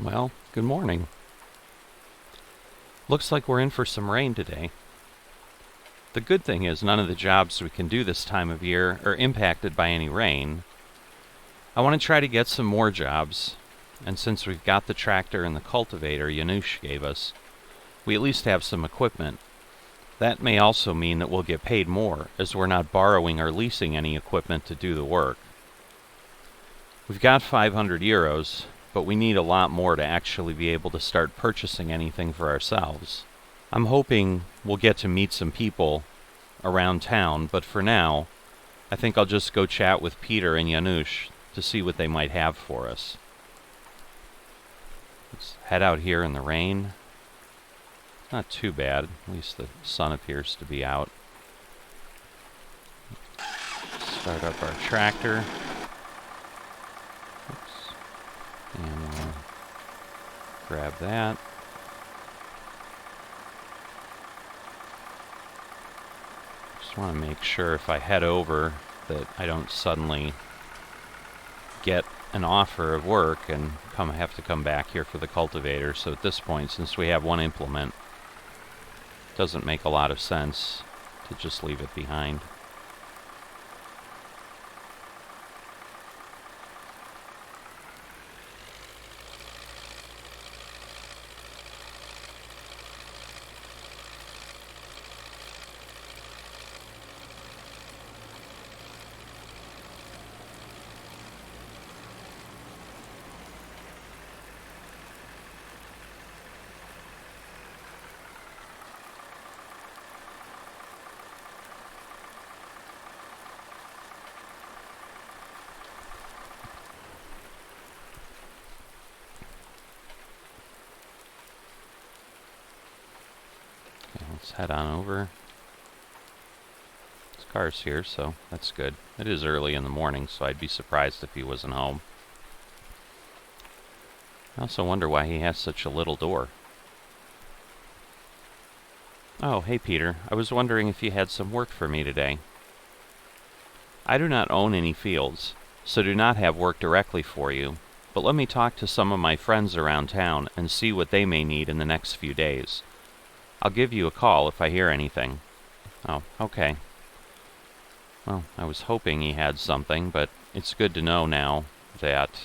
Well, good morning. Looks like we're in for some rain today. The good thing is none of the jobs we can do this time of year are impacted by any rain. I want to try to get some more jobs, and since we've got the tractor and the cultivator Janusz gave us, we at least have some equipment. That may also mean that we'll get paid more, as we're not borrowing or leasing any equipment to do the work. We've got 500 euros, but we need a lot more to actually be able to start purchasing anything for ourselves. I'm hoping we'll get to meet some people around town, but for now, I think I'll just go chat with Peter and Janusz to see what they might have for us. Let's head out here in the rain. It's not too bad, at least the sun appears to be out. Start up our tractor. And we'll grab that. Just want to make sure if I head over that I don't suddenly get an offer of work and have to come back here for the cultivator. So at this point, since we have one implement, it doesn't make a lot of sense to just leave it behind. Let's head on over. His car's here, so that's good. It is early in the morning, so I'd be surprised if he wasn't home. I also wonder why he has such a little door. Oh, hey Peter. I was wondering if you had some work for me today. I do not own any fields, so do not have work directly for you, but let me talk to some of my friends around town and see what they may need in the next few days. I'll give you a call if I hear anything. Oh, okay. Well, I was hoping he had something, but it's good to know now that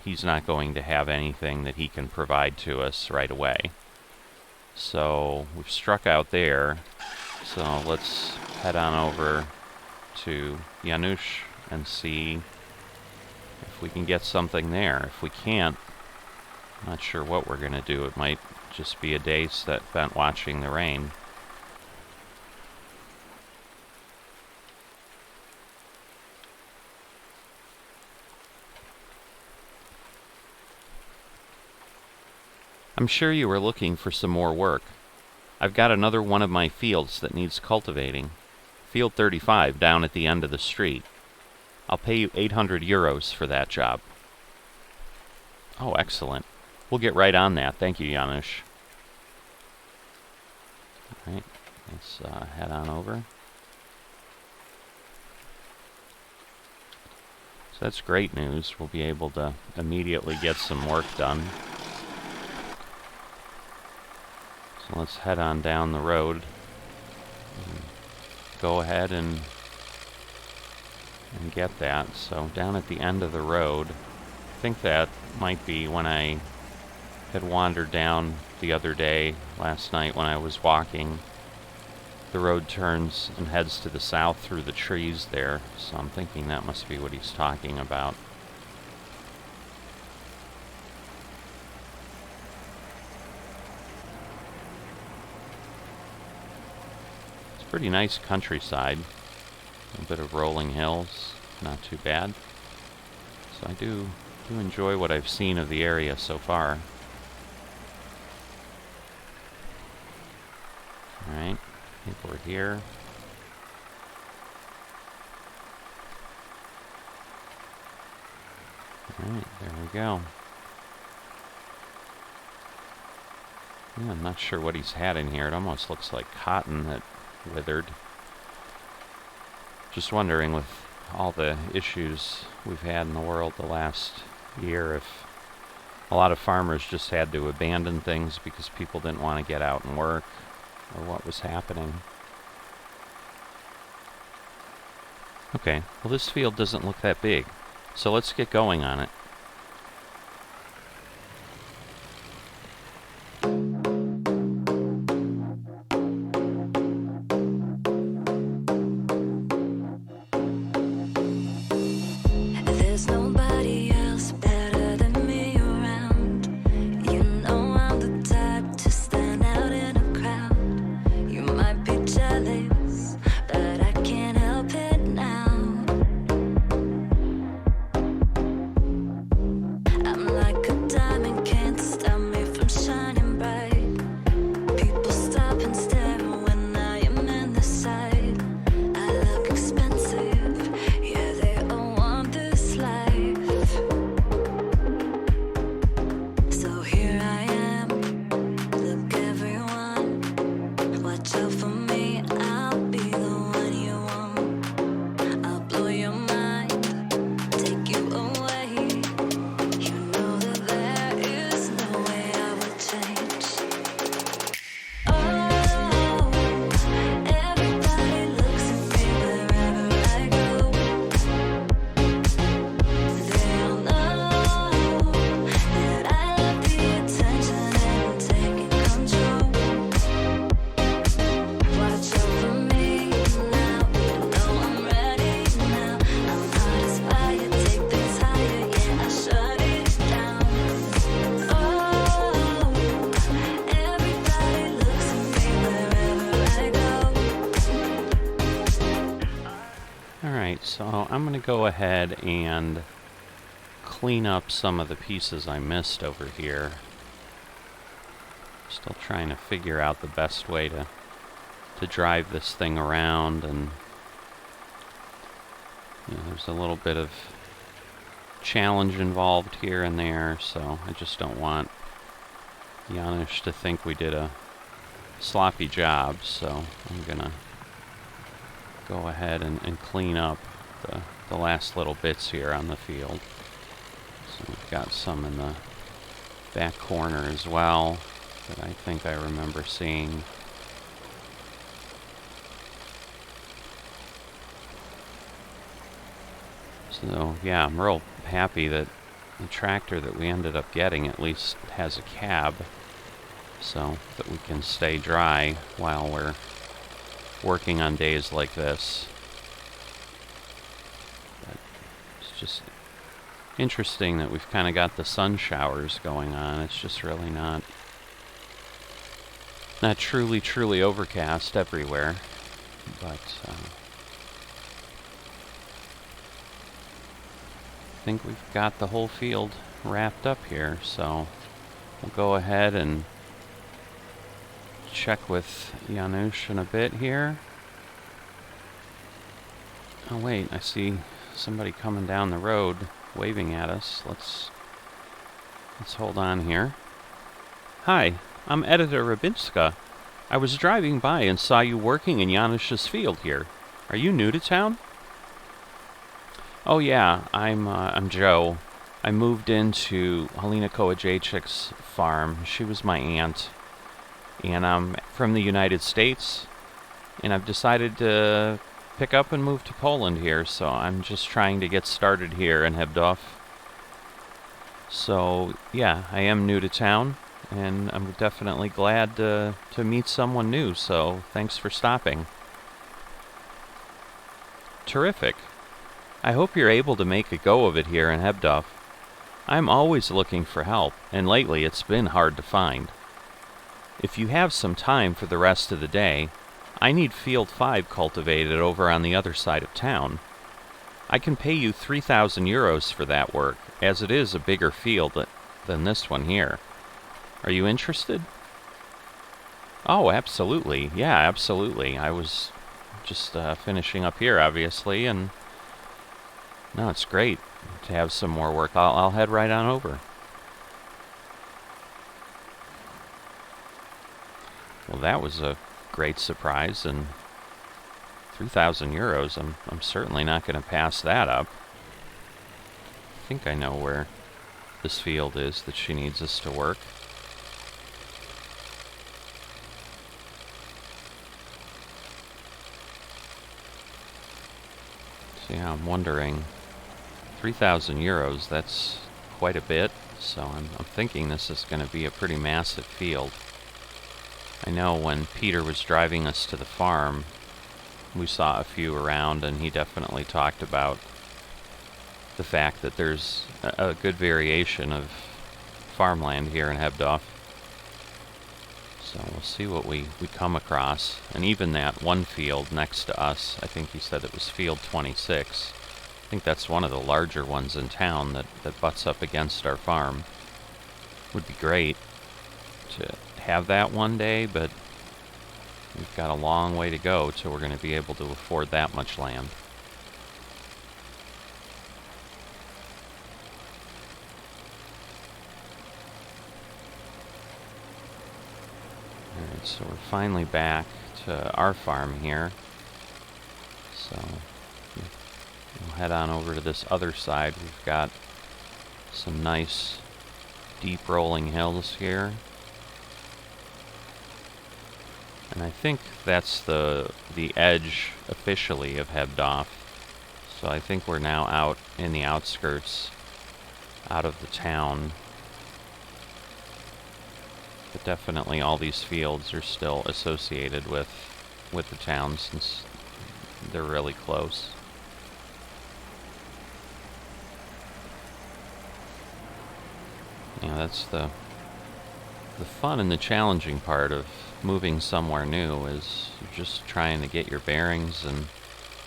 he's not going to have anything that he can provide to us right away. So, we've struck out there. So, let's head on over to Janusz and see if we can get something there. If we can't, I'm not sure what we're going to do. It might just be a day spent watching the rain. I'm sure you were looking for some more work. I've got another one of my fields that needs cultivating. Field 35 down at the end of the street. I'll pay you 800 euros for that job. Oh, excellent. We'll get right on that. Thank you, Janusz. Alright, let's head on over. So that's great news. We'll be able to immediately get some work done. So let's head on down the road. Go ahead and get that. So down at the end of the road, I think that might be when I had wandered down the other day, last night when I was walking. The road turns and heads to the south through the trees there, so I'm thinking that must be what he's talking about. It's a pretty nice countryside. A bit of rolling hills, not too bad. So I do enjoy what I've seen of the area so far. Alright, I think we're here. Alright, there we go. Yeah, I'm not sure what he's had in here. It almost looks like cotton that withered. Just wondering, with all the issues we've had in the world the last year, if a lot of farmers just had to abandon things because people didn't want to get out and work, or what was happening. Okay, well this field doesn't look that big, so let's get going on it. So I'm going to go ahead and clean up some of the pieces I missed over here. Still trying to figure out the best way to drive this thing around, and you know, there's a little bit of challenge involved here and there, so I just don't want Janusz to think we did a sloppy job, so I'm gonna go ahead and clean up the last little bits here on the field. So we've got some in the back corner as well that I think I remember seeing. So yeah, I'm real happy that the tractor that we ended up getting at least has a cab so that we can stay dry while we're working on days like this. But it's just interesting that we've kind of got the sun showers going on. It's just really not truly overcast everywhere, but I think we've got the whole field wrapped up here, so we'll go ahead and check with Janusz in a bit here. Oh wait, I see somebody coming down the road waving at us. Let's hold on here. Hi, I'm Editor Rabinska. I was driving by and saw you working in Janusz's field here. Are you new to town? Oh yeah, I'm Joe. I moved into Halina Kowadziejczyk's farm. She was my aunt. And I'm from the United States, and I've decided to pick up and move to Poland here, so I'm just trying to get started here in Hebdow. So yeah, I am new to town, and I'm definitely glad to meet someone new, so thanks for stopping. Terrific. I hope you're able to make a go of it here in Hebdow. I'm always looking for help, and lately it's been hard to find. If you have some time for the rest of the day, I need Field 5 cultivated over on the other side of town. I can pay you 3,000 euros for that work, as it is a bigger field than this one here. Are you interested? Oh, absolutely. Yeah, absolutely. I was just finishing up here, obviously, and no, it's great to have some more work. I'll head right on over. Well, that was a great surprise, and 3,000 euros, I'm certainly not going to pass that up. I think I know where this field is that she needs us to work. So yeah, I'm wondering, 3,000 euros, that's quite a bit, so I'm thinking this is going to be a pretty massive field. I know when Peter was driving us to the farm, we saw a few around, and he definitely talked about the fact that there's a good variation of farmland here in Hebdow. So we'll see what we come across. And even that one field next to us, I think he said it was field 26. I think that's one of the larger ones in town that butts up against our farm. Would be great to have that one day, but we've got a long way to go till we're going to be able to afford that much land. Alright, so we're finally back to our farm here. So we'll head on over to this other side. We've got some nice deep rolling hills here. And I think that's the edge officially of Hebdow. So I think we're now out in the outskirts, out of the town. But definitely all these fields are still associated with the town since they're really close. Yeah, that's the fun and the challenging part of moving somewhere new, is just trying to get your bearings and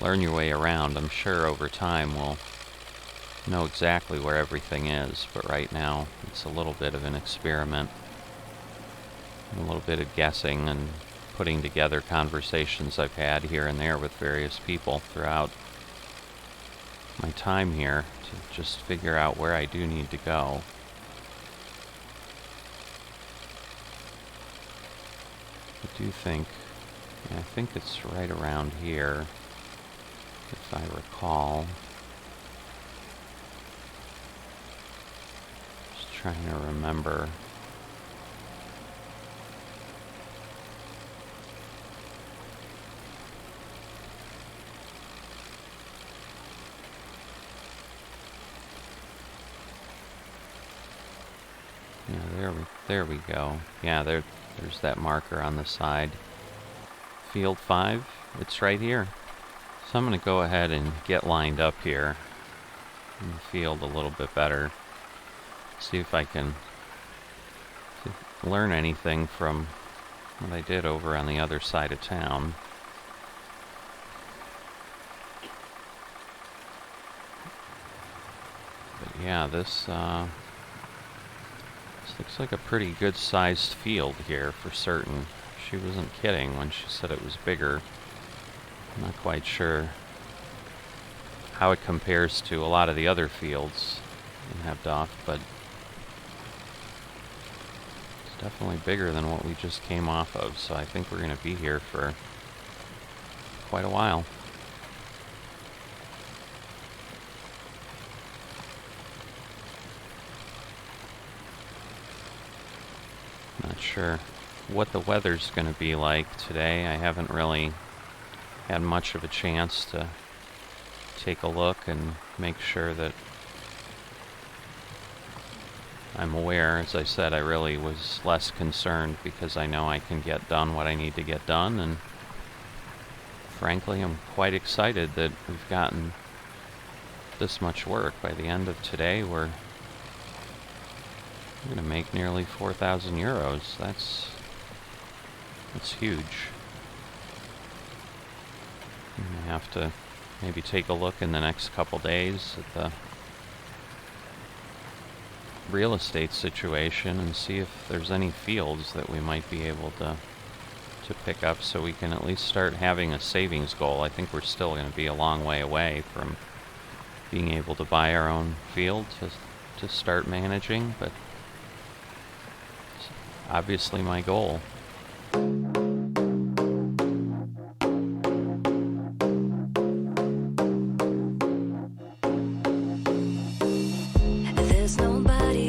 learn your way around. I'm sure over time we'll know exactly where everything is, but right now it's a little bit of an experiment, a little bit of guessing and putting together conversations I've had here and there with various people throughout my time here to just figure out where I do need to go. I do think, I think it's right around here, if I recall. Just trying to remember. Yeah, there we go. Yeah, there's that marker on the side. Field 5, it's right here. So I'm going to go ahead and get lined up here in the field a little bit better. See if I can learn anything from what I did over on the other side of town. But yeah, this looks like a pretty good sized field here for certain. She wasn't kidding when she said it was bigger. I'm not quite sure how it compares to a lot of the other fields in Hebdow, but it's definitely bigger than what we just came off of, so I think we're going to be here for quite a while. Not sure what the weather's going to be like today. I haven't really had much of a chance to take a look and make sure that I'm aware. As I said, I really was less concerned because I know I can get done what I need to get done, and frankly, I'm quite excited that we've gotten this much work. By the end of today, we're going to make nearly 4,000 euros. That's huge. I have to maybe take a look in the next couple days at the real estate situation and see if there's any fields that we might be able to pick up so we can at least start having a savings goal. I think we're still going to be a long way away from being able to buy our own field to start managing, but it's obviously my goal. There's nobody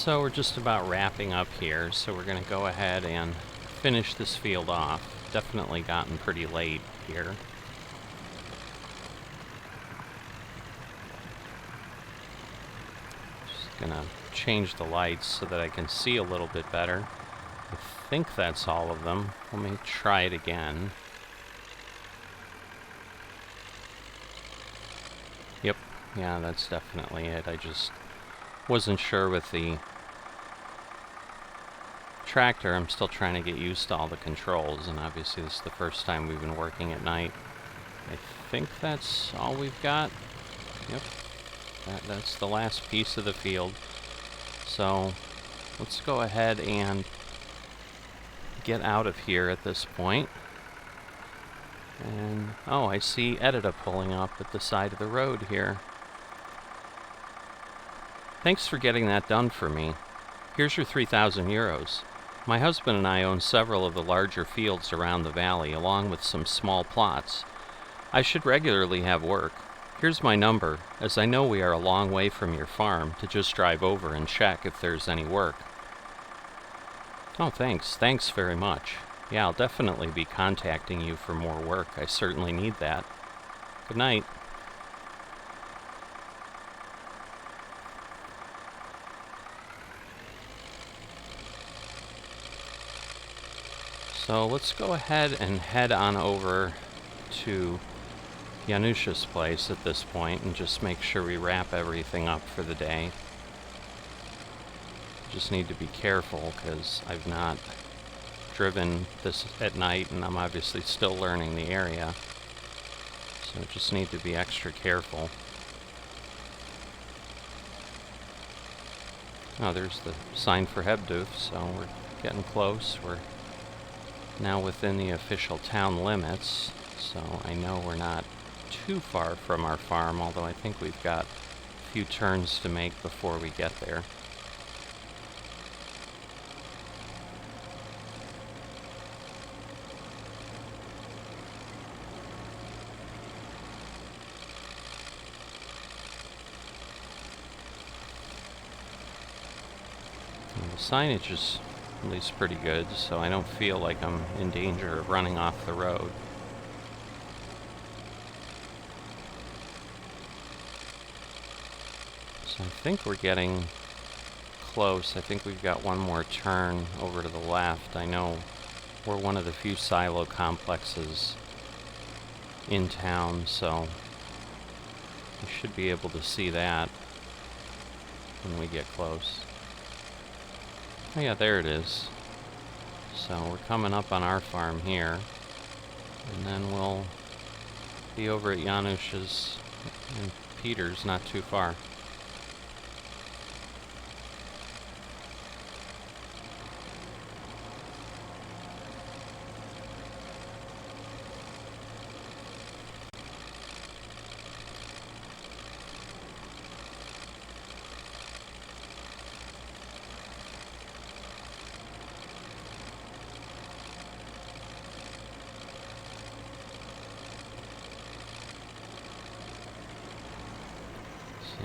So we're just about wrapping up here, so we're going to go ahead and finish this field off. Definitely gotten pretty late here. Just going to change the lights so that I can see a little bit better. I think that's all of them. Let me try it again. Yep, yeah, that's definitely it. I just wasn't sure with the tractor. I'm still trying to get used to all the controls, and obviously this is the first time we've been working at night. I think that's all we've got. Yep, that's the last piece of the field. So let's go ahead and get out of here at this point. And oh, I see Edita pulling up at the side of the road here. Thanks for getting that done for me. Here's your 3,000 euros. My husband and I own several of the larger fields around the valley, along with some small plots. I should regularly have work. Here's my number, as I know we are a long way from your farm, to just drive over and check if there's any work. Oh, thanks. Thanks very much. Yeah, I'll definitely be contacting you for more work. I certainly need that. Good night. So let's go ahead and head on over to Janusha's place at this point and just make sure we wrap everything up for the day. Just need to be careful because I've not driven this at night and I'm obviously still learning the area. So just need to be extra careful. Oh, there's the sign for Hebdow, so we're getting close. We're now within the official town limits, so I know we're not too far from our farm, although I think we've got a few turns to make before we get there. And the signage is at least pretty good, so I don't feel like I'm in danger of running off the road. So I think we're getting close. I think we've got one more turn over to the left. I know we're one of the few silo complexes in town, so we should be able to see that when we get close. Oh yeah, there it is. So we're coming up on our farm here, and then we'll be over at Janus's and Peter's not too far.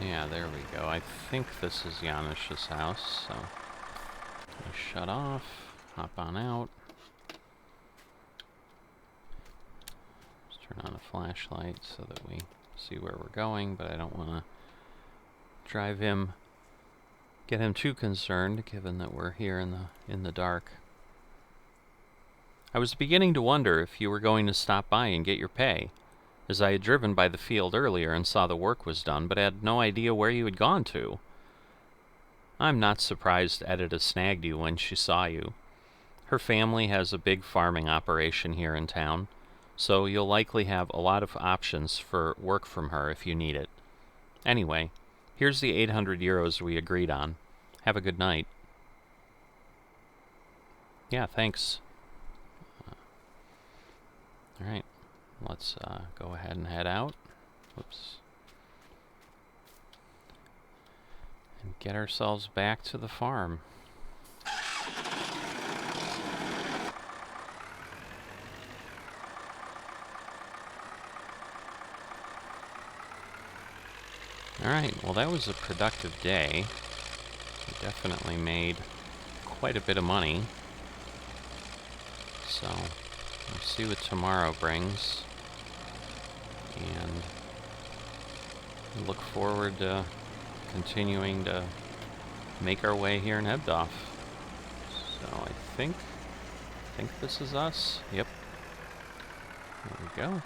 Yeah, there we go. I think this is Janus's house, so we'll shut off, hop on out. Just turn on a flashlight so that we see where we're going, but I don't want to drive him, get him too concerned, given that we're here in the dark. I was beginning to wonder if you were going to stop by and get your pay, as I had driven by the field earlier and saw the work was done, but had no idea where you had gone to. I'm not surprised Edita snagged you when she saw you. Her family has a big farming operation here in town, so you'll likely have a lot of options for work from her if you need it. Anyway, here's the 800 euros we agreed on. Have a good night. Yeah, thanks. Alright. Let's go ahead and head out. Whoops. And get ourselves back to the farm. Alright, well that was a productive day. We definitely made quite a bit of money. So, we'll see what tomorrow brings. And look forward to continuing to make our way here in Hebdow. So I think this is us. Yep. There we go.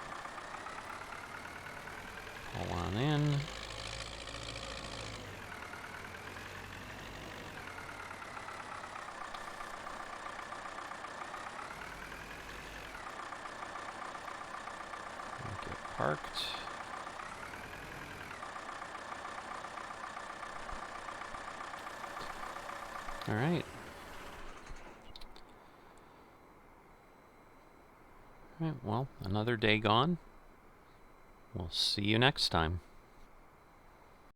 Pull on in. Get parked. All right. All right, well, another day gone. We'll see you next time.